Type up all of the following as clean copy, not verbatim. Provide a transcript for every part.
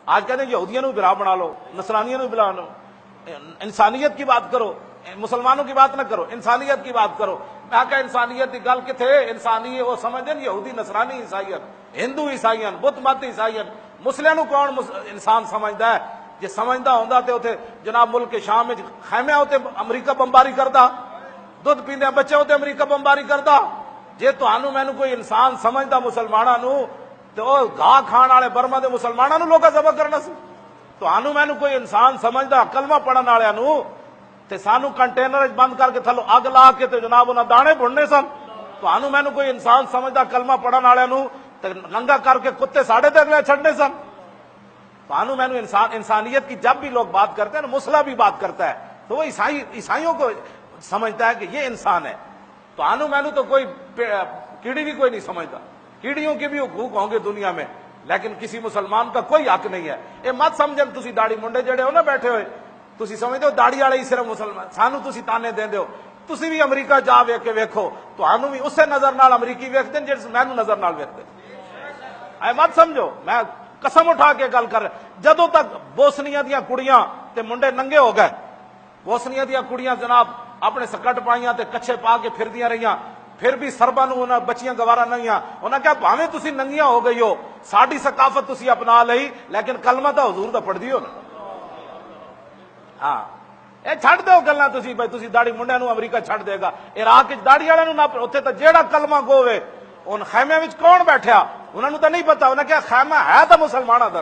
آج کہتے ہیں یہودیوں کو برا بنا لو، نصرانیوں کو بنا لو، انسانیت کی بات کرو، مسلمانوں کی بات نہ کرو، انسانیت کی بات کرو۔ میں کہا انسانیت کی گل کتھے؟ انسانی وہ سمجھتے ہیں یہودی نصرانی عیسائیت، ہندو عیسائیت، بت مت عیسائیت، مسلموں کو کون انسان سمجھتا ہے؟ جی سمجھتا ہوندا تے اوتھے جناب ملک کے شام وچ خیمے ہوتے امریکہ بمباری کردا، دودھ پیندے بچے ہوتے امریکہ بمباری کردا۔ جے تانوں مینوں کوئی انسان سمجھدا مسلماناں نو تے او گاہ کھان والے برما دے مسلماناں نو لوکاں ذبح کرنا سی۔ تانوں مینوں کوئی انسان سمجھدا کلمہ پڑھن والےاں نو تے سانو کنٹینر وچ بند کر کے تھلو اگ لا کے تے جناب انہاں دانے بھننے سن۔ تانوں مینوں کوئی انسان سمجھدا کلمہ پڑھن والےاں نو تے ننگا کر کے کتے ساڑے تے اگلے چھڈنے سن۔ تانوں مینوں انسانیت کی جب بھی لوگ بات کرتے ہیں نا، مسلح بھی بات کرتا ہے تو وہ عیسائیوں کو سمجھتا ہے کہ یہ انسان ہے۔ تو آنو مینو تو کوئی کیڑی بھی کوئی نہیں سمجھتا، کیڑیوں کے بھی حقوق ہوں گے دنیا میں، لیکن کسی مسلمان کا کوئی حق نہیں ہے۔ یہ مت سمجھن تسی داڑھی منڈے جڑے ہو نا بیٹھے ہوئے، تسی سمجھتے ہو داڑھی والے ہی صرف مسلمان، سانو تسی تانے دیندے ہو۔ تسی بھی امریکہ جا ویکھ کے ویکھو تو آنو بھی اسے نظر نال امریکی ویکھتے ہیں جس مینو نظر نال ویکھتے ہیں۔ اے مت سمجھو، میں قسم اٹھا کے گل کر رہا، جدوں تک بوسنیا دیاں کڑیاں تے منڈے ننگے ہو گئے، بوسنیا دیاں کڑیاں جناب اپنے سکٹ پائیاں تے کچھے پا کے پھردیاں رہیاں، پھر بھی سرباں نوں انہاں بچیاں گوارا نہیں آ، انہاں کہا بھاویں تسی ننگیاں ہو گئی ہو، ساڈی ثقافت تسی اپنا لئی، لیکن کلمہ تا حضور دا پڑھ دیو نا۔ ہاں اے چھڈ دیو گلاں تسی بھائی تسی داڑھی منڈیاں نوں امریکہ چھڈ دے گا، عراق وچ داڑھی والے نوں نہ اوتھے تے جیڑا کلمہ گووے ان خیمے وچ کون بیٹھیا انہاں نوں تے نہیں پتا، انہاں کہا خیمہ ہے تے مسلماناں دا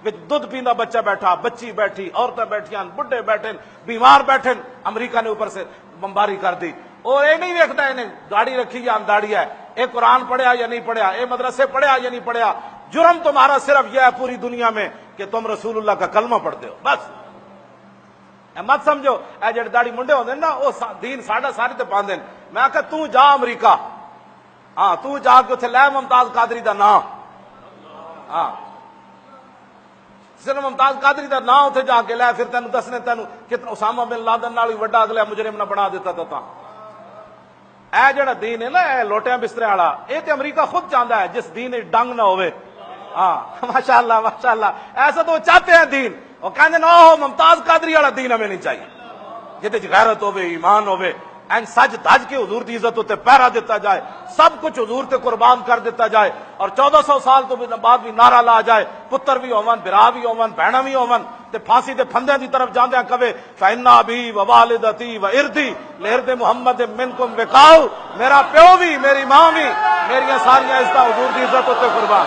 وچ دودھ پیندا بچہ بیٹھا، بچی بیٹھی، عورتیں بیٹھیاں، بڈھے بیٹھے، بیمار بیٹھے، امریکہ نے اوپر سے بمباری کر دی۔ اور اے نہیں ویکھدا انہیں داڑھی رکھی یا انداڑی ہے، اے قرآن پڑھیا یا نہیں پڑھیا، اے مدرسے پڑھیا یا نہیں پڑھیا، جرم تمہارا صرف یہ ہے پوری دنیا میں کہ تم رسول اللہ کا کلمہ پڑھتے ہو، بس۔ اے مت سمجھو اے جڑے داڑھی منڈے ہوندے نا او دین ساڈا سارے تے پاندے۔ میں آکھا تو جا امریکہ، ہاں تو جا کے اتنے لے ممتاز قادری دا نام، ہاں صرف ممتاز قادری دا نام اتنے جا کے لے، پھر تینوں دسنے تینوں کتنا اسامہ بن لادن نال وڈا اگلا مجرم نہ بنا دیتا تھا۔ اے جڑا دین ہے نا اے لوٹیاں بسترے والا، اے تے امریکہ خود چاہتا ہے جس دین ڈنگ نہ ہوئے۔ ہاں ماشاءاللہ ماشاءاللہ، ایسا تو وہ چاہتے ہیں دین، وہ کہتے ہیں او ممتاز قادری والا دین ہمیں نہیں چاہیے، جہد غیرت ہوے ایمان ہوے، این سج دج کے حضور دی عزت تے پہرا دیتا جائے، سب کچھ حضور تے قربان کر دیتا جائے، اور 1400 سال تو بعد بھی نعرہ لا جائے، پتر بھی ہون، برا بھی ہون، بہنا بھی ہون، تے پھانسی دے پھندے دی طرف جاندیاں کہے فإن أبي ووالدتي وإرضي لإرض محمد منكم وقاء، میرا پیو بھی، میری ماں بھی، میری ساری عزت حضور دی عزت تے قربان۔